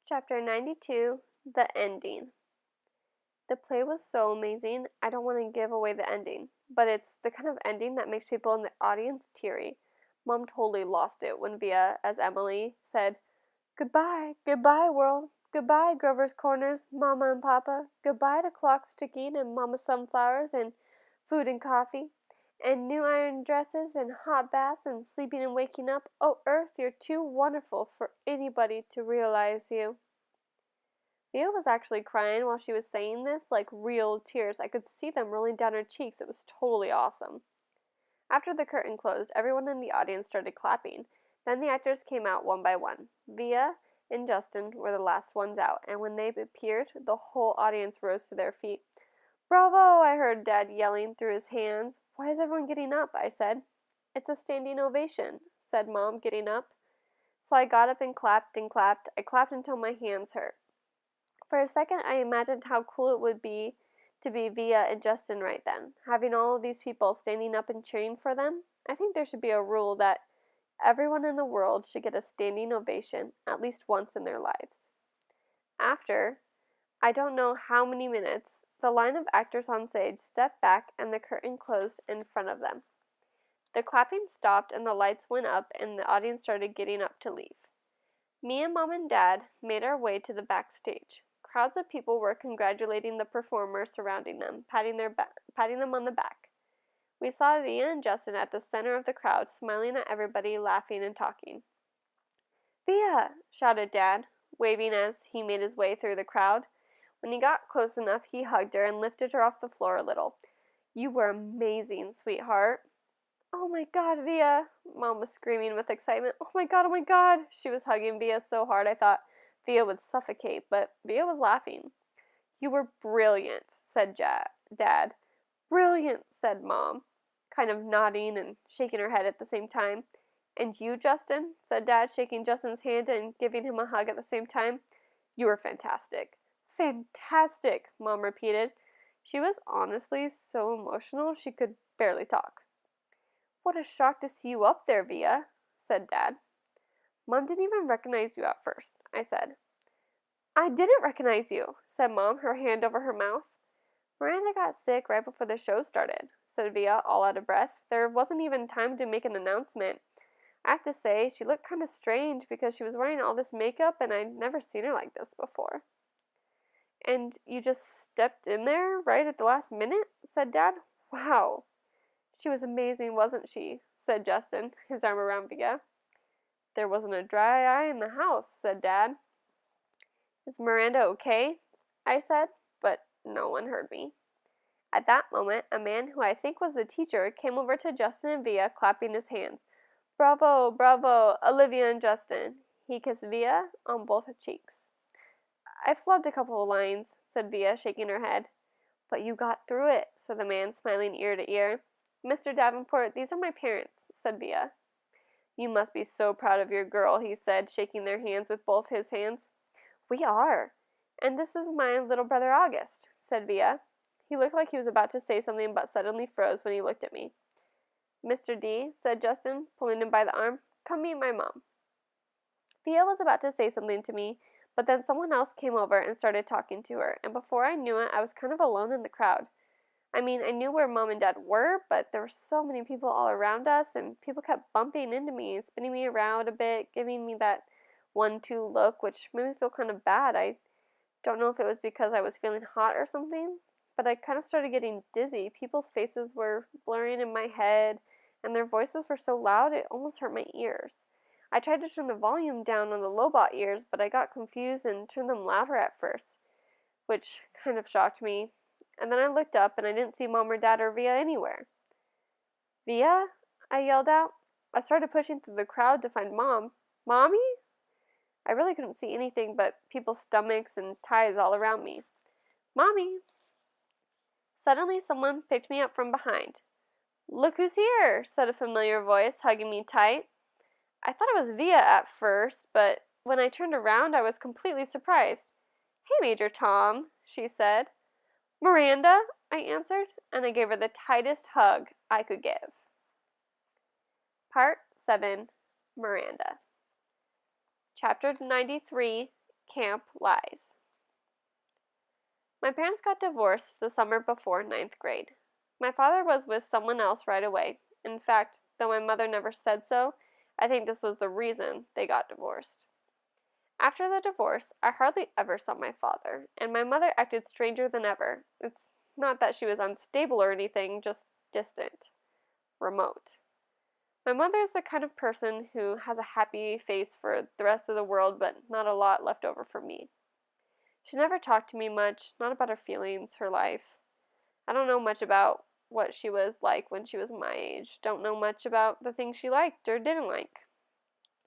Chapter 92, The Ending. The play was so amazing, I don't want to give away the ending, but it's the kind of ending that makes people in the audience teary. Mom totally lost it when Via, as Emily, said, "Goodbye, goodbye, world. Goodbye, Grover's Corners, Mama and Papa. Goodbye to clocks ticking and Mama sunflowers and food and coffee, and new iron dresses and hot baths and sleeping and waking up. Oh, Earth, you're too wonderful for anybody to realize you." Via was actually crying while she was saying this, like real tears. I could see them rolling down her cheeks. It was totally awesome. After the curtain closed, everyone in the audience started clapping. Then the actors came out one by one. Via and Justin were the last ones out, and when they appeared, the whole audience rose to their feet. "Bravo!" I heard Dad yelling through his hands. "Why is everyone getting up?" I said. "It's a standing ovation," said Mom, getting up. So I got up and clapped and clapped. I clapped until my hands hurt. For a second, I imagined how cool it would be to be Via and Justin right then, having all of these people standing up and cheering for them. I think there should be a rule that everyone in the world should get a standing ovation at least once in their lives. After, I don't know how many minutes, the line of actors on stage stepped back and the curtain closed in front of them. The clapping stopped and the lights went up and the audience started getting up to leave. Me and Mom and Dad made our way to the backstage. Crowds of people were congratulating the performers surrounding them, patting them on the back. We saw Via and Justin at the center of the crowd, smiling at everybody, laughing and talking. "Via!" shouted Dad, waving as he made his way through the crowd. When he got close enough, he hugged her and lifted her off the floor a little. "You were amazing, sweetheart." "Oh my God, Via!" Mom was screaming with excitement. "Oh my God, oh my God!" She was hugging Via so hard I thought Via would suffocate, but Via was laughing. "You were brilliant," said Dad. "Brilliant," said Mom, kind of nodding and shaking her head at the same time. "And you, Justin?" said Dad, shaking Justin's hand and giving him a hug at the same time. "You were fantastic." "Fantastic," Mom repeated. She was honestly so emotional she could barely talk. "What a shock to see you up there, Via," said Dad. "Mom didn't even recognize you at first," I said. "I didn't recognize you," said Mom, her hand over her mouth. "Miranda got sick right before the show started," said Via, all out of breath. "There wasn't even time to make an announcement. I have to say, she looked kind of strange because she was wearing all this makeup and I'd never seen her like this before." "And you just stepped in there right at the last minute?" said Dad. "Wow." "She was amazing, wasn't she?" said Justin, his arm around Via. "There wasn't a dry eye in the house," said Dad. "Is Miranda okay?" I said, but no one heard me. At that moment, a man who I think was the teacher came over to Justin and Via, clapping his hands. "Bravo, bravo, Olivia and Justin." He kissed Via on both cheeks. "I flubbed a couple of lines," said Via, shaking her head. "But you got through it," said the man, smiling ear to ear. "Mr. Davenport, these are my parents," said Via. "You must be so proud of your girl," he said, shaking their hands with both his hands. "We are. And this is my little brother August," said Via. He looked like he was about to say something but suddenly froze when he looked at me. "Mr. D," said Justin, pulling him by the arm, "come meet my mom." Via was about to say something to me, but then someone else came over and started talking to her, and before I knew it, I was kind of alone in the crowd. I mean, I knew where Mom and Dad were, but there were so many people all around us, and people kept bumping into me and spinning me around a bit, giving me that 1-2 look, which made me feel kind of bad. I don't know if it was because I was feeling hot or something, but I kind of started getting dizzy. People's faces were blurring in my head, and their voices were so loud it almost hurt my ears. I tried to turn the volume down on the Lobot ears, but I got confused and turned them louder at first, which kind of shocked me. And then I looked up and I didn't see Mom or Dad or Via anywhere. "Via?" I yelled out. I started pushing through the crowd to find Mom. "Mommy?" I really couldn't see anything but people's stomachs and ties all around me. "Mommy!" Suddenly someone picked me up from behind. "Look who's here," said a familiar voice, hugging me tight. I thought it was Via at first, but when I turned around I was completely surprised. "Hey, Major Tom," she said. "Miranda," I answered, and I gave her the tightest hug I could give. Part 7. Miranda. Chapter 93. Camp Lies. My parents got divorced the summer before ninth grade. My father was with someone else right away. In fact, though my mother never said so, I think this was the reason they got divorced. After the divorce, I hardly ever saw my father, and my mother acted stranger than ever. It's not that she was unstable or anything, just distant, remote. My mother is the kind of person who has a happy face for the rest of the world, but not a lot left over for me. She never talked to me much, not about her feelings, her life. I don't know much about what she was like when she was my age. Don't know much about the things she liked or didn't like.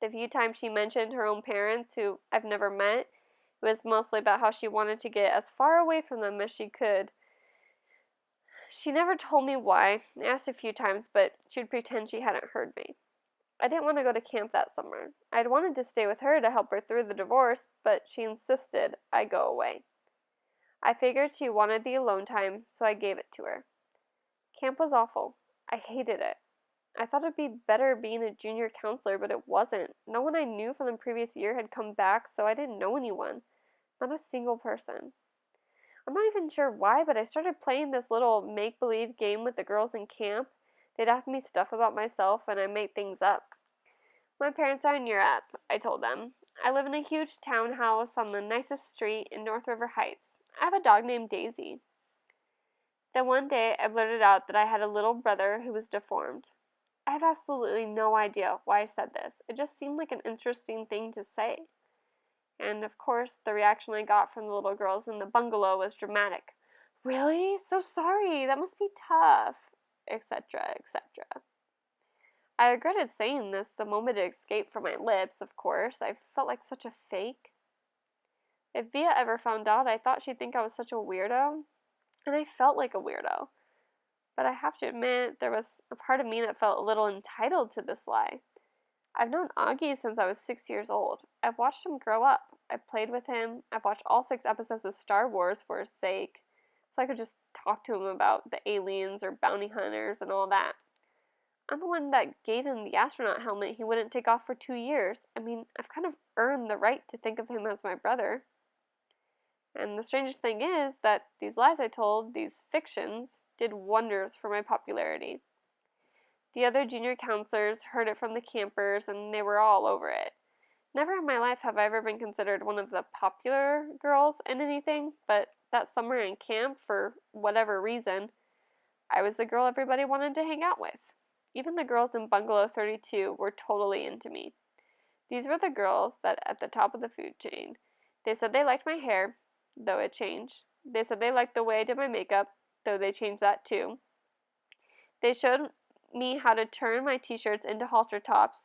The few times she mentioned her own parents, who I've never met, it was mostly about how she wanted to get as far away from them as she could. She never told me why. I asked a few times, but she would pretend she hadn't heard me. I didn't want to go to camp that summer. I'd wanted to stay with her to help her through the divorce, but she insisted I go away. I figured she wanted the alone time, so I gave it to her. Camp was awful. I hated it. I thought it'd be better being a junior counselor, but it wasn't. No one I knew from the previous year had come back, so I didn't know anyone. Not a single person. I'm not even sure why, but I started playing this little make-believe game with the girls in camp. They'd ask me stuff about myself, and I made things up. My parents are in Europe, I told them. I live in a huge townhouse on the nicest street in North River Heights. I have a dog named Daisy. Then one day I blurted out that I had a little brother who was deformed. I have absolutely no idea why I said this. It just seemed like an interesting thing to say. And of course, the reaction I got from the little girls in the bungalow was dramatic. Really? So sorry. That must be tough. Etc., etc. I regretted saying this the moment it escaped from my lips, of course. I felt like such a fake. If Via ever found out, I thought she'd think I was such a weirdo. And I felt like a weirdo. But I have to admit, there was a part of me that felt a little entitled to this lie. I've known Augie since I was 6 years old. I've watched him grow up. I've played with him. I've watched all 6 episodes of Star Wars for his sake, so I could just talk to him about the aliens or bounty hunters and all that. I'm the one that gave him the astronaut helmet he wouldn't take off for 2 years. I mean, I've kind of earned the right to think of him as my brother. And the strangest thing is that these lies I told, these fictions, did wonders for my popularity. The other junior counselors heard it from the campers, and they were all over it. Never in my life have I ever been considered one of the popular girls in anything, but that summer in camp, for whatever reason, I was the girl everybody wanted to hang out with. Even the girls in Bungalow 32 were totally into me. These were the girls that at the top of the food chain. They said they liked my hair, though it changed. They said they liked the way I did my makeup, though they changed that too. They showed me how to turn my t-shirts into halter tops.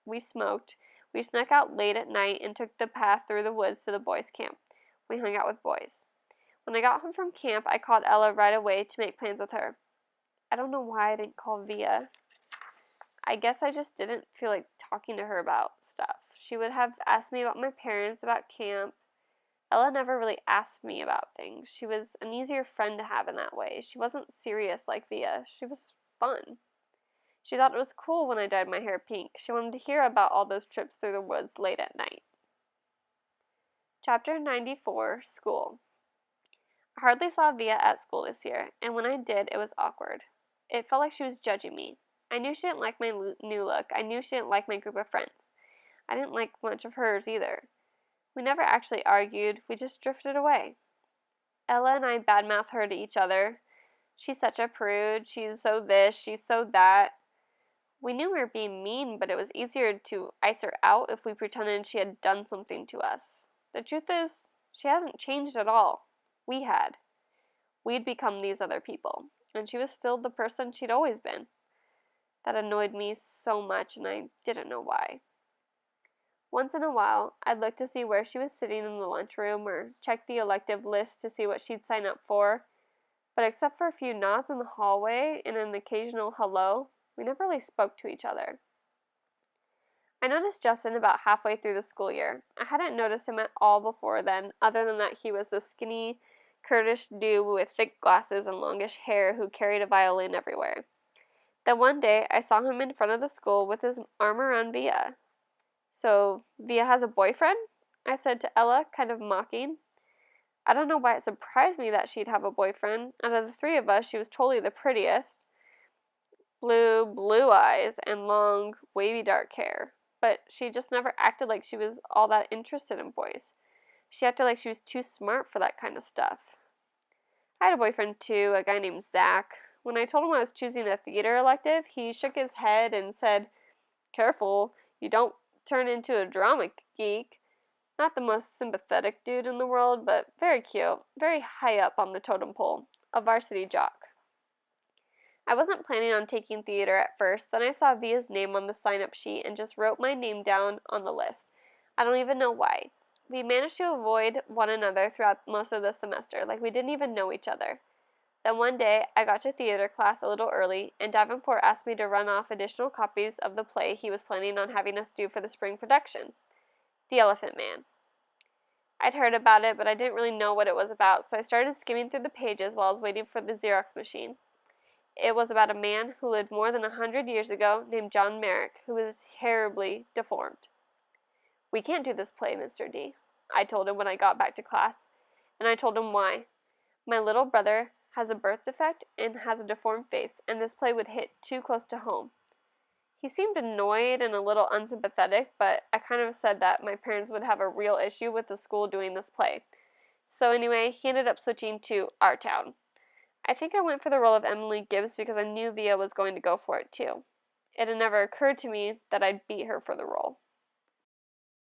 We smoked. We snuck out late at night and took the path through the woods to the boys' camp. We hung out with boys. When I got home from camp, I called Ella right away to make plans with her. I don't know why I didn't call Via. I guess I just didn't feel like talking to her about stuff. She would have asked me about my parents, about camp. Ella never really asked me about things. She was an easier friend to have in that way. She wasn't serious like Via. She was fun. She thought it was cool when I dyed my hair pink. She wanted to hear about all those trips through the woods late at night. Chapter 94, School. I hardly saw Via at school this year, and when I did, it was awkward. It felt like she was judging me. I knew she didn't like my new look. I knew she didn't like my group of friends. I didn't like much of hers either. We never actually argued. We just drifted away. Ella and I badmouthed her to each other. She's such a prude. She's so this. She's so that. We knew we were being mean, but it was easier to ice her out if we pretended she had done something to us. The truth is, she hasn't changed at all. We had. We'd become these other people, and she was still the person she'd always been. That annoyed me so much, and I didn't know why. Once in a while, I'd look to see where she was sitting in the lunchroom or check the elective list to see what she'd sign up for, but except for a few nods in the hallway and an occasional hello, we never really spoke to each other. I noticed Justin about halfway through the school year. I hadn't noticed him at all before then, other than that he was the skinny Kurdish dude with thick glasses and longish hair who carried a violin everywhere. Then one day, I saw him in front of the school with his arm around Via. So, Via has a boyfriend? I said to Ella, kind of mocking. I don't know why it surprised me that she'd have a boyfriend. Out of the three of us, she was totally the prettiest. Blue eyes, and long, wavy dark hair. But she just never acted like she was all that interested in boys. She acted like she was too smart for that kind of stuff. I had a boyfriend too, a guy named Zach. When I told him I was choosing a theater elective, he shook his head and said, "Careful, you don't turn into a drama geek." Not the most sympathetic dude in the world, but very cute, very high up on the totem pole, a varsity jock. I wasn't planning on taking theater at first, then I saw Via's name on the sign-up sheet and just wrote my name down on the list. I don't even know why. We managed to avoid one another throughout most of the semester, like we didn't even know each other. Then one day, I got to theater class a little early, and Davenport asked me to run off additional copies of the play he was planning on having us do for the spring production, The Elephant Man. I'd heard about it, but I didn't really know what it was about, so I started skimming through the pages while I was waiting for the Xerox machine. It was about a man who lived more than 100 years ago named John Merrick, who was terribly deformed. "We can't do this play, Mr. D," I told him when I got back to class, and I told him why. "My little brother has a birth defect and has a deformed face, and this play would hit too close to home." He seemed annoyed and a little unsympathetic, but I kind of said that my parents would have a real issue with the school doing this play. So anyway, he ended up switching to Our Town. I think I went for the role of Emily Gibbs because I knew Via was going to go for it too. It had never occurred to me that I'd beat her for the role.